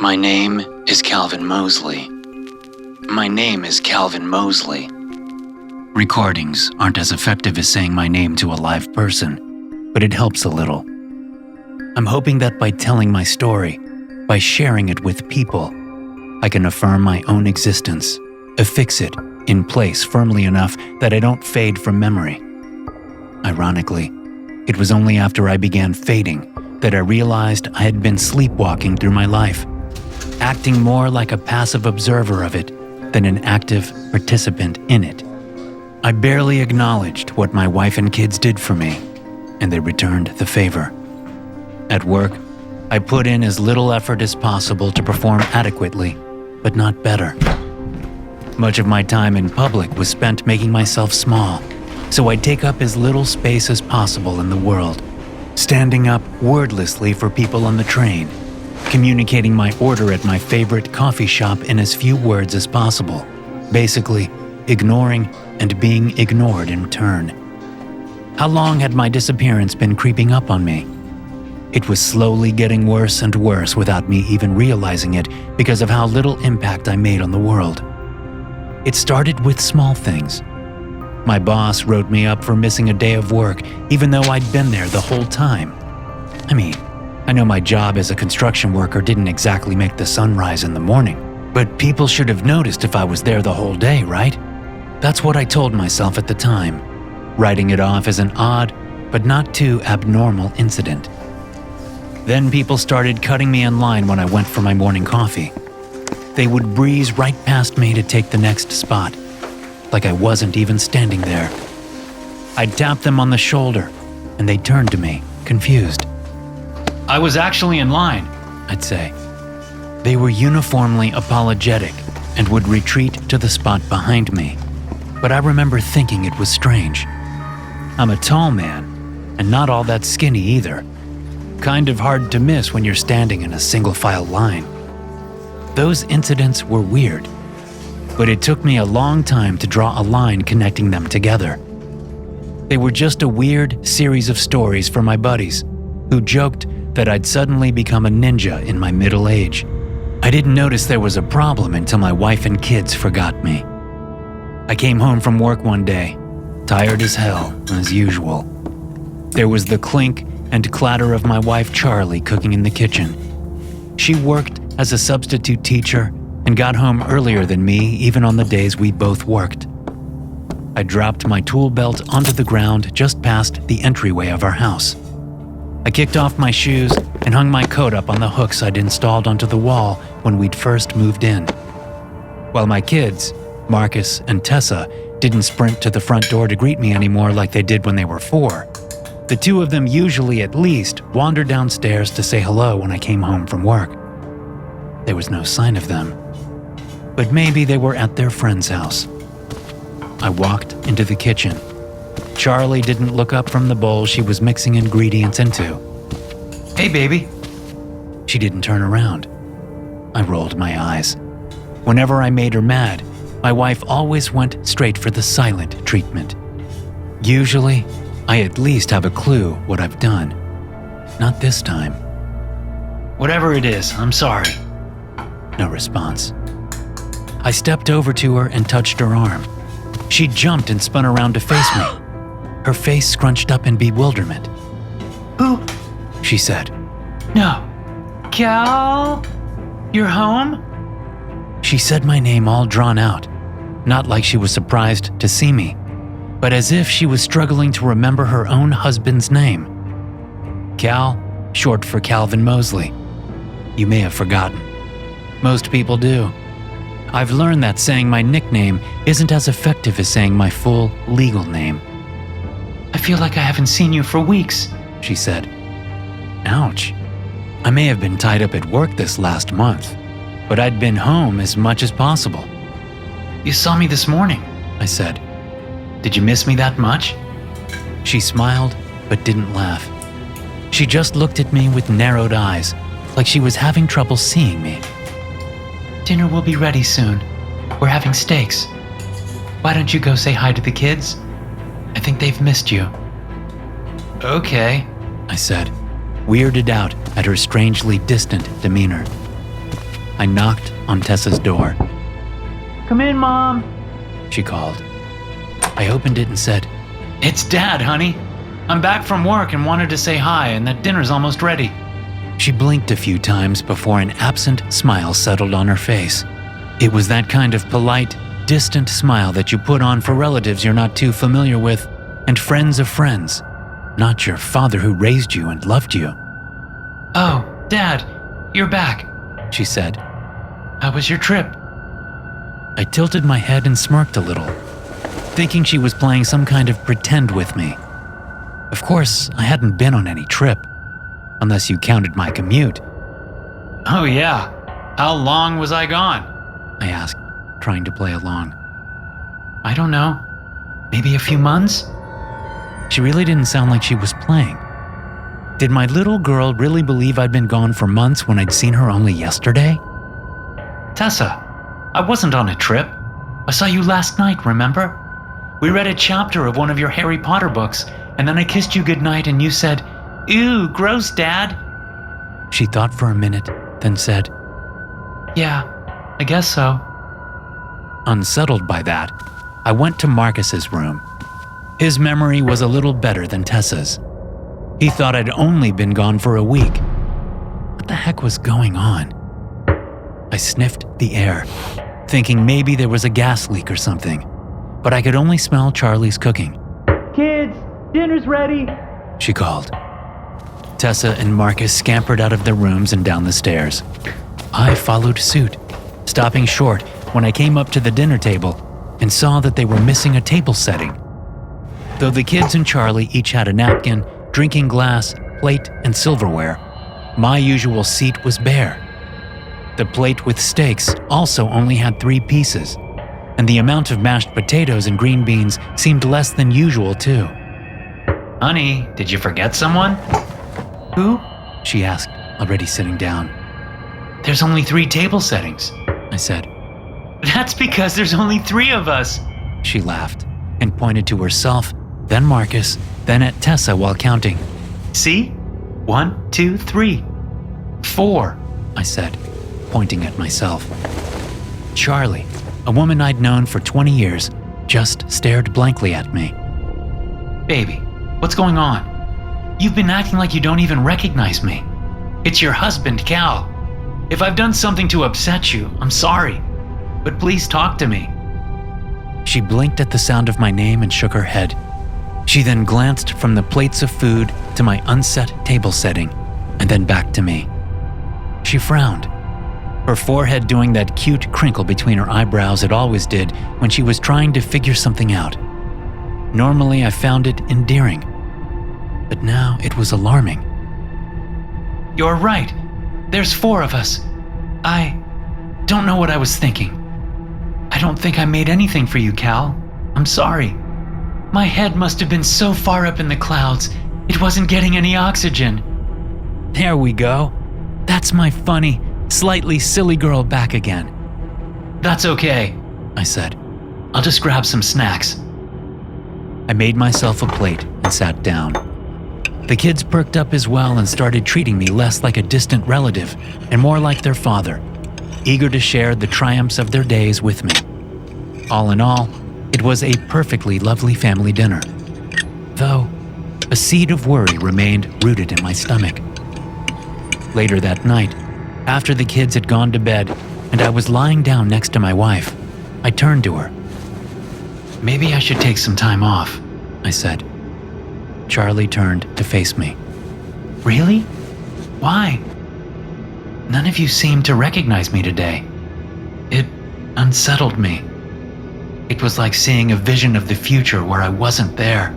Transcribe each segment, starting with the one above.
My name is Calvin Mosley. My name is Calvin Mosley. Recordings aren't as effective as saying my name to a live person, but it helps a little. I'm hoping that by telling my story, by sharing it with people, I can affirm my own existence, affix it in place firmly enough that I don't fade from memory. Ironically, it was only after I began fading that I realized I had been sleepwalking through my life, acting more like a passive observer of it than an active participant in it. I barely acknowledged what my wife and kids did for me, and they returned the favor. At work, I put in as little effort as possible to perform adequately, but not better. Much of my time in public was spent making myself small, so I'd take up as little space as possible in the world, standing up wordlessly for people on the train, communicating my order at my favorite coffee shop in as few words as possible, basically ignoring and being ignored in turn. How long had my disappearance been creeping up on me? It was slowly getting worse and worse without me even realizing it because of how little impact I made on the world. It started with small things. My boss wrote me up for missing a day of work, even though I'd been there the whole time. I mean, I know my job as a construction worker didn't exactly make the sun rise in the morning, but people should have noticed if I was there the whole day, right? That's what I told myself at the time, writing it off as an odd, but not too abnormal incident. Then people started cutting me in line when I went for my morning coffee. They would breeze right past me to take the next spot, like I wasn't even standing there. I'd tap them on the shoulder, and they'd turn to me, confused. "I was actually in line," I'd say. They were uniformly apologetic and would retreat to the spot behind me, but I remember thinking it was strange. I'm a tall man, and not all that skinny either. Kind of hard to miss when you're standing in a single-file line. Those incidents were weird, but it took me a long time to draw a line connecting them together. They were just a weird series of stories from my buddies, who joked that I'd suddenly become a ninja in my middle age. I didn't notice there was a problem until my wife and kids forgot me. I came home from work one day, tired as hell, as usual. There was the clink and clatter of my wife Charlie cooking in the kitchen. She worked as a substitute teacher and got home earlier than me even on the days we both worked. I dropped my tool belt onto the ground just past the entryway of our house. I kicked off my shoes and hung my coat up on the hooks I'd installed onto the wall when we'd first moved in. While my kids, Marcus and Tessa, didn't sprint to the front door to greet me anymore like they did when they were 4, the two of them usually at least wandered downstairs to say hello when I came home from work. There was no sign of them, but maybe they were at their friend's house. I walked into the kitchen. Charlie didn't look up from the bowl she was mixing ingredients into. "Hey, baby." She didn't turn around. I rolled my eyes. Whenever I made her mad, my wife always went straight for the silent treatment. Usually, I at least have a clue what I've done. Not this time. "Whatever it is, I'm sorry." No response. I stepped over to her and touched her arm. She jumped and spun around to face me, her face scrunched up in bewilderment. "Who?" she said. "No. Cal? You're home?" She said my name all drawn out, not like she was surprised to see me, but as if she was struggling to remember her own husband's name. Cal, short for Calvin Mosley. You may have forgotten. Most people do. I've learned that saying my nickname isn't as effective as saying my full legal name. "I feel like I haven't seen you for weeks," she said. Ouch. I may have been tied up at work this last month, but I'd been home as much as possible. "You saw me this morning," I said. "Did you miss me that much?" She smiled, but didn't laugh. She just looked at me with narrowed eyes, like she was having trouble seeing me. "Dinner will be ready soon. We're having steaks. Why don't you go say hi to the kids? I think they've missed you." "Okay," I said, weirded out at her strangely distant demeanor. I knocked on Tessa's door. "Come in, Mom," she called. I opened it and said, "It's Dad, honey. I'm back from work and wanted to say hi, and that dinner's almost ready." She blinked a few times before an absent smile settled on her face. It was that kind of polite, distant smile that you put on for relatives you're not too familiar with and friends of friends, not your father who raised you and loved you. "Oh, Dad, you're back," she said. "How was your trip?" I tilted my head and smirked a little, thinking she was playing some kind of pretend with me. Of course, I hadn't been on any trip, unless you counted my commute. "Oh yeah, how long was I gone?" I asked, trying to play along. "I don't know, maybe a few months?" She really didn't sound like she was playing. Did my little girl really believe I'd been gone for months when I'd seen her only yesterday? "Tessa, I wasn't on a trip. I saw you last night, remember? We read a chapter of one of your Harry Potter books, and then I kissed you goodnight and you said, 'Ew, gross, Dad.'" She thought for a minute, then said, "Yeah, I guess so." Unsettled by that, I went to Marcus's room. His memory was a little better than Tessa's. He thought I'd only been gone for a week. What the heck was going on? I sniffed the air, thinking maybe there was a gas leak or something, but I could only smell Charlie's cooking. "Kids, dinner's ready," she called. Tessa and Marcus scampered out of their rooms and down the stairs. I followed suit, stopping short when I came up to the dinner table and saw that they were missing a table setting. Though the kids and Charlie each had a napkin, drinking glass, plate, and silverware, my usual seat was bare. The plate with steaks also only had 3 pieces, and the amount of mashed potatoes and green beans seemed less than usual too. "Honey, did you forget someone?" "Who?" she asked, already sitting down. "There's only 3 table settings," I said. "That's because there's only 3 of us," she laughed and pointed to herself, then Marcus, then at Tessa while counting. "See? 1, 2, 3. 4, I said, pointing at myself. Charlie, a woman I'd known for 20 years, just stared blankly at me. "Baby, what's going on? You've been acting like you don't even recognize me. It's your husband, Cal. If I've done something to upset you, I'm sorry, but please talk to me." She blinked at the sound of my name and shook her head. She then glanced from the plates of food to my unset table setting, and then back to me. She frowned, her forehead doing that cute crinkle between her eyebrows it always did when she was trying to figure something out. Normally I found it endearing, but now it was alarming. "You're right. There's 4 of us. I don't know what I was thinking. I don't think I made anything for you, Cal. I'm sorry. My head must have been so far up in the clouds, it wasn't getting any oxygen." There we go. That's my funny, slightly silly girl back again. "That's okay," I said. "I'll just grab some snacks." I made myself a plate and sat down. The kids perked up as well and started treating me less like a distant relative and more like their father, eager to share the triumphs of their days with me. All in all, it was a perfectly lovely family dinner, though a seed of worry remained rooted in my stomach. Later that night, after the kids had gone to bed and I was lying down next to my wife, I turned to her. "Maybe I should take some time off," I said. Charlie turned to face me. "Really? Why? None of you seemed to recognize me today. It unsettled me. It was like seeing a vision of the future where I wasn't there,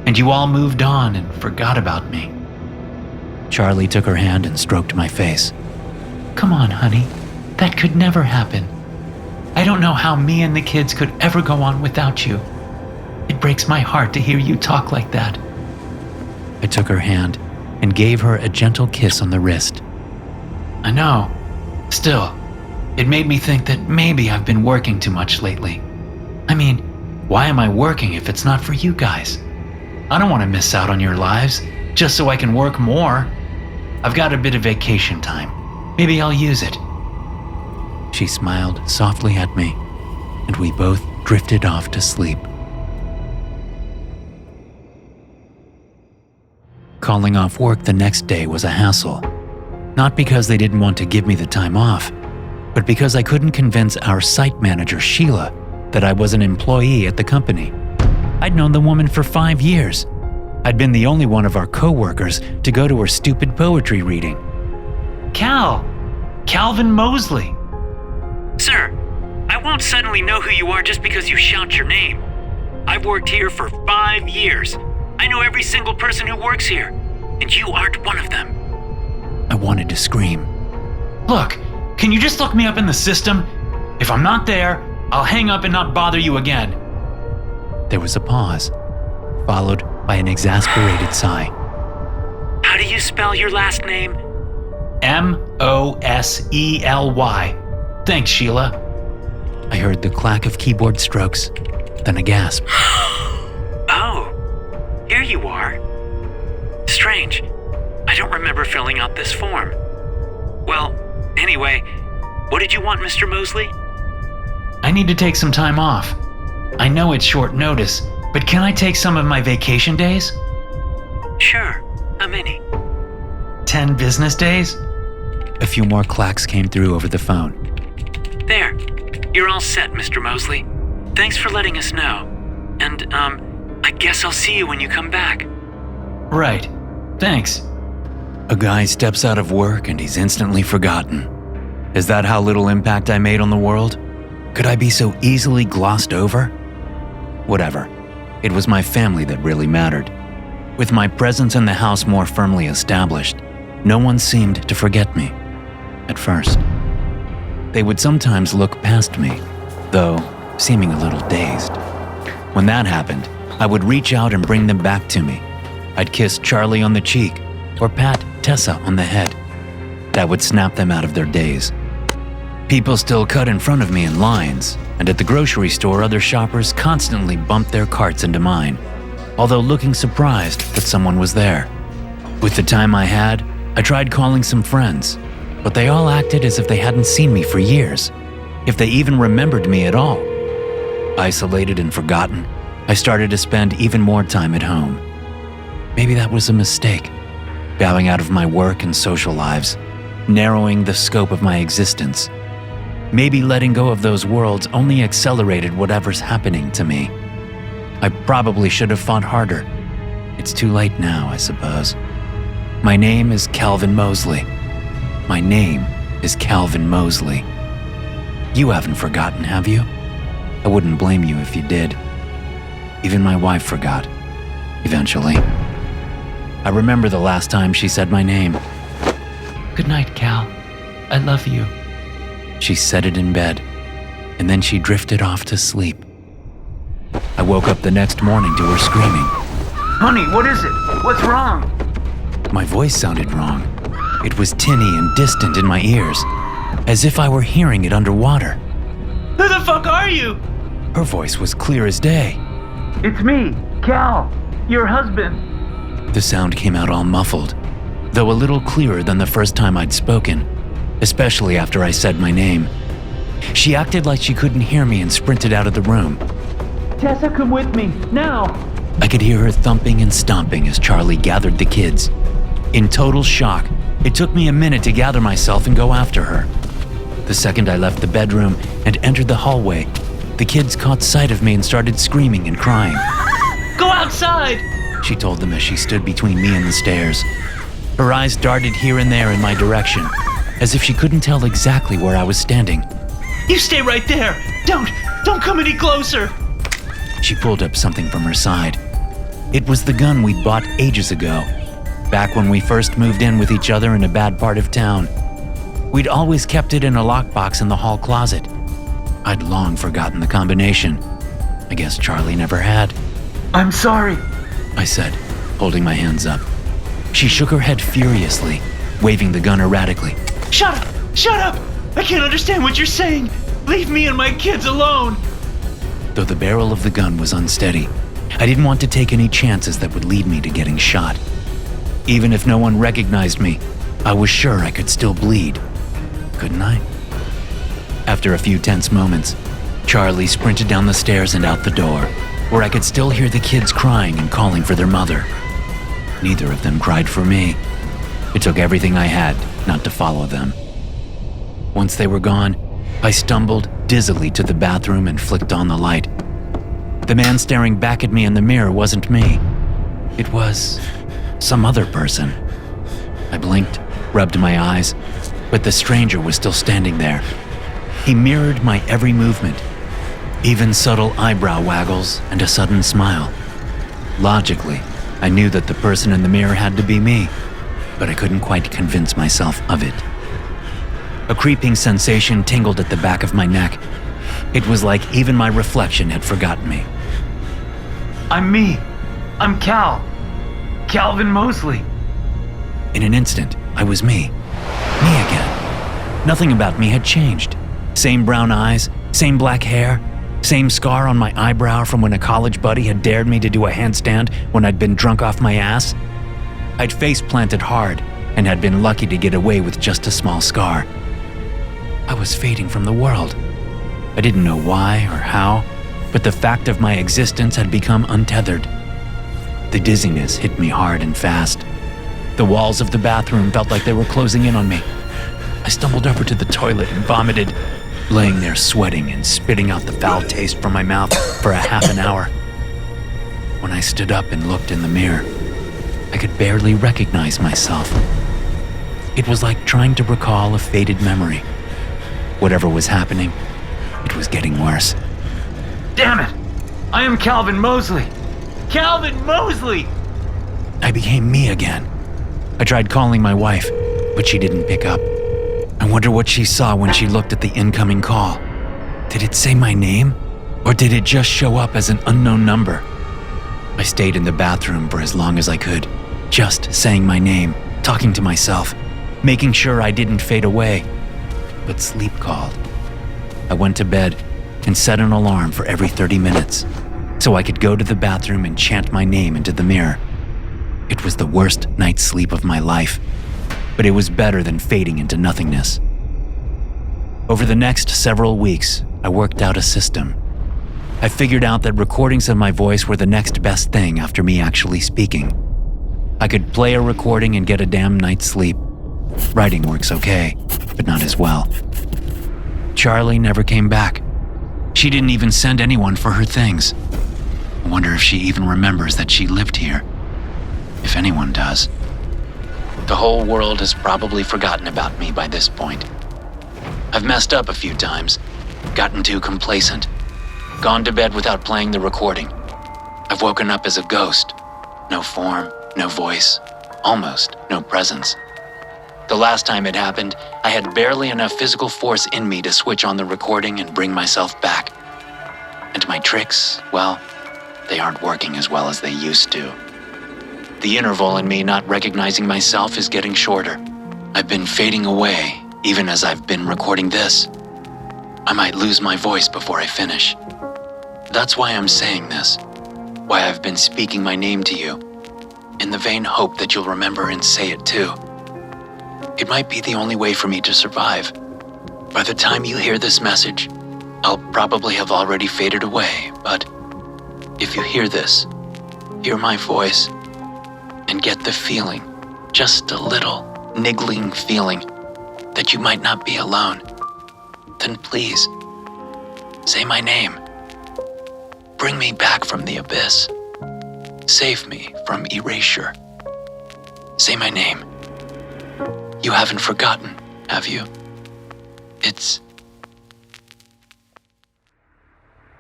and you all moved on and forgot about me." Charlie took her hand and stroked my face. "Come on, honey. That could never happen. I don't know how me and the kids could ever go on without you. It breaks my heart to hear you talk like that." I took her hand and gave her a gentle kiss on the wrist. "I know. Still, it made me think that maybe I've been working too much lately. I mean, why am I working if it's not for you guys? I don't want to miss out on your lives just so I can work more. I've got a bit of vacation time. Maybe I'll use it." She smiled softly at me, and we both drifted off to sleep. Calling off work the next day was a hassle. Not because they didn't want to give me the time off, but because I couldn't convince our site manager, Sheila, that I was an employee at the company. I'd known the woman for 5 years. I'd been the only one of our co-workers to go to her stupid poetry reading. Calvin Mosley. Sir, I won't suddenly know who you are just because you shout your name. I've worked here for 5 years. I know every single person who works here, and you aren't one of them. I wanted to scream. Look, can you just look me up in the system? If I'm not there, I'll hang up and not bother you again. There was a pause, followed by an exasperated sigh. How do you spell your last name? Mosley. Thanks, Sheila. I heard the clack of keyboard strokes, then a gasp. Oh, here you are. Strange. I don't remember filling out this form. Well, anyway, what did you want, Mr. Mosley? I need to take some time off. I know it's short notice, but can I take some of my vacation days? Sure. How many? 10 business days? A few more clacks came through over the phone. There. You're all set, Mr. Mosley. Thanks for letting us know. And, I guess I'll see you when you come back. Right. Thanks. A guy steps out of work and he's instantly forgotten. Is that how little impact I made on the world? Could I be so easily glossed over? Whatever. It was my family that really mattered. With my presence in the house more firmly established, no one seemed to forget me. At first. They would sometimes look past me, though seeming a little dazed. When that happened, I would reach out and bring them back to me. I'd kiss Charlie on the cheek or pat Tessa on the head. That would snap them out of their daze. People still cut in front of me in lines, and at the grocery store, other shoppers constantly bumped their carts into mine, although looking surprised that someone was there. With the time I had, I tried calling some friends, but they all acted as if they hadn't seen me for years, if they even remembered me at all. Isolated and forgotten, I started to spend even more time at home. Maybe that was a mistake, bowing out of my work and social lives, narrowing the scope of my existence. Maybe letting go of those worlds only accelerated whatever's happening to me. I probably should have fought harder. It's too late now, I suppose. My name is Calvin Mosley. My name is Calvin Mosley. You haven't forgotten, have you? I wouldn't blame you if you did. Even my wife forgot, eventually. I remember the last time she said my name. Good night, Cal. I love you. She said it in bed, and then she drifted off to sleep. I woke up the next morning to her screaming. Honey, what is it? What's wrong? My voice sounded wrong. It was tinny and distant in my ears, as if I were hearing it underwater. Who the fuck are you? Her voice was clear as day. It's me, Cal, your husband. The sound came out all muffled, though a little clearer than the first time I'd spoken, especially after I said my name. She acted like she couldn't hear me and sprinted out of the room. Tessa, come with me, now! I could hear her thumping and stomping as Charlie gathered the kids. In total shock, it took me a minute to gather myself and go after her. The second I left the bedroom and entered the hallway, the kids caught sight of me and started screaming and crying. Go outside! She told them as she stood between me and the stairs. Her eyes darted here and there in my direction, as if she couldn't tell exactly where I was standing. You stay right there! Don't come any closer! She pulled up something from her side. It was the gun we'd bought ages ago, back when we first moved in with each other in a bad part of town. We'd always kept it in a lockbox in the hall closet. I'd long forgotten the combination. I guess Charlie never had. I'm sorry, I said, holding my hands up. She shook her head furiously, waving the gun erratically. Shut up! Shut up! I can't understand what you're saying! Leave me and my kids alone! Though the barrel of the gun was unsteady, I didn't want to take any chances that would lead me to getting shot. Even if no one recognized me, I was sure I could still bleed. Couldn't I? After a few tense moments, Charlie sprinted down the stairs and out the door, where I could still hear the kids crying and calling for their mother. Neither of them cried for me. It took everything I had not to follow them. Once they were gone, I stumbled dizzily to the bathroom and flicked on the light. The man staring back at me in the mirror wasn't me. It was some other person. I blinked, rubbed my eyes, but the stranger was still standing there. He mirrored my every movement, even subtle eyebrow waggles and a sudden smile. Logically, I knew that the person in the mirror had to be me, but I couldn't quite convince myself of it. A creeping sensation tingled at the back of my neck. It was like even my reflection had forgotten me. I'm me. I'm Cal. Calvin Mosley. In an instant, I was me. Me again. Nothing about me had changed. Same brown eyes, same black hair, same scar on my eyebrow from when a college buddy had dared me to do a handstand when I'd been drunk off my ass. I'd face planted hard and had been lucky to get away with just a small scar. I was fading from the world. I didn't know why or how, but the fact of my existence had become untethered. The dizziness hit me hard and fast. The walls of the bathroom felt like they were closing in on me. I stumbled over to the toilet and vomited, laying there sweating and spitting out the foul taste from my mouth for a half an hour. When I stood up and looked in the mirror, I could barely recognize myself. It was like trying to recall a faded memory. Whatever was happening, it was getting worse. Damn it! I am Calvin Mosley! Calvin Mosley! I became me again. I tried calling my wife, but she didn't pick up. I wonder what she saw when she looked at the incoming call. Did it say my name? Or did it just show up as an unknown number? I stayed in the bathroom for as long as I could, just saying my name, talking to myself, making sure I didn't fade away. But sleep called. I went to bed and set an alarm for every 30 minutes, so I could go to the bathroom and chant my name into the mirror. It was the worst night's sleep of my life, but it was better than fading into nothingness. Over the next several weeks, I worked out a system. I figured out that recordings of my voice were the next best thing after me actually speaking. I could play a recording and get a damn night's sleep. Writing works okay, but not as well. Charlie never came back. She didn't even send anyone for her things. I wonder if she even remembers that she lived here. If anyone does. The whole world has probably forgotten about me by this point. I've messed up a few times, gotten too complacent, gone to bed without playing the recording. I've woken up as a ghost. No form, no voice, almost no presence. The last time it happened, I had barely enough physical force in me to switch on the recording and bring myself back. And my tricks, well, they aren't working as well as they used to. The interval in me not recognizing myself is getting shorter. I've been fading away, even as I've been recording this. I might lose my voice before I finish. That's why I'm saying this, why I've been speaking my name to you, in the vain hope that you'll remember and say it too. It might be the only way for me to survive. By the time you hear this message, I'll probably have already faded away, but if you hear this, hear my voice, and get the feeling, just a little niggling feeling, that you might not be alone, then please, say my name. Bring me back from the abyss. Save me from erasure. Say my name. You haven't forgotten, have you? It's...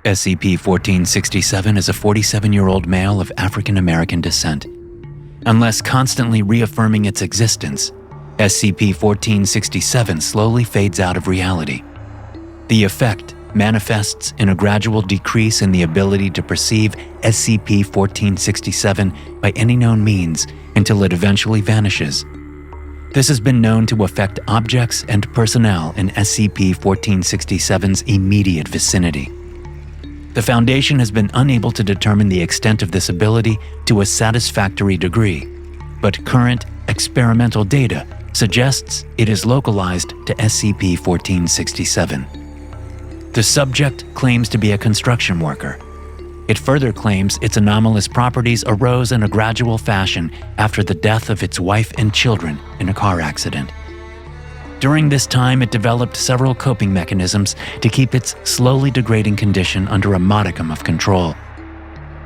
SCP-1467 is a 47-year-old male of African-American descent. Unless constantly reaffirming its existence, SCP-1467 slowly fades out of reality. The effect manifests in a gradual decrease in the ability to perceive SCP-1467 by any known means until it eventually vanishes. This has been known to affect objects and personnel in SCP-1467's immediate vicinity. The Foundation has been unable to determine the extent of this ability to a satisfactory degree, but current experimental data suggests it is localized to SCP-1467. The subject claims to be a construction worker. It further claims its anomalous properties arose in a gradual fashion after the death of its wife and children in a car accident. During this time, it developed several coping mechanisms to keep its slowly degrading condition under a modicum of control.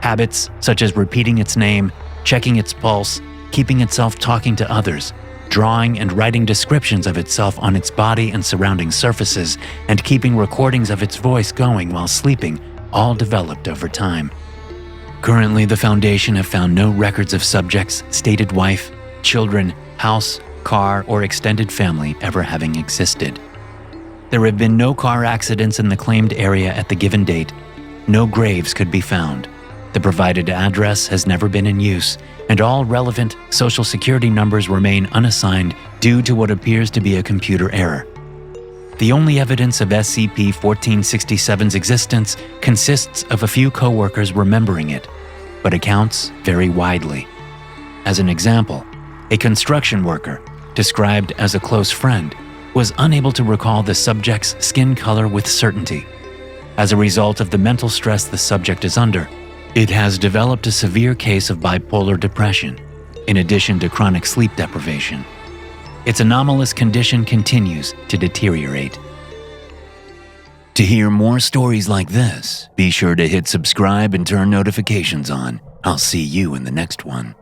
Habits such as repeating its name, checking its pulse, keeping itself talking to others, drawing and writing descriptions of itself on its body and surrounding surfaces, and keeping recordings of its voice going while sleeping all developed over time. Currently, the Foundation have found no records of subject's stated wife, children, house, car, or extended family ever having existed. There have been no car accidents in the claimed area at the given date. No graves could be found. The provided address has never been in use, and all relevant social security numbers remain unassigned due to what appears to be a computer error. The only evidence of SCP-1467's existence consists of a few coworkers remembering it, but accounts vary widely. As an example, a construction worker, described as a close friend, was unable to recall the subject's skin color with certainty. As a result of the mental stress the subject is under, it has developed a severe case of bipolar depression, in addition to chronic sleep deprivation. Its anomalous condition continues to deteriorate. To hear more stories like this, be sure to hit subscribe and turn notifications on. I'll see you in the next one.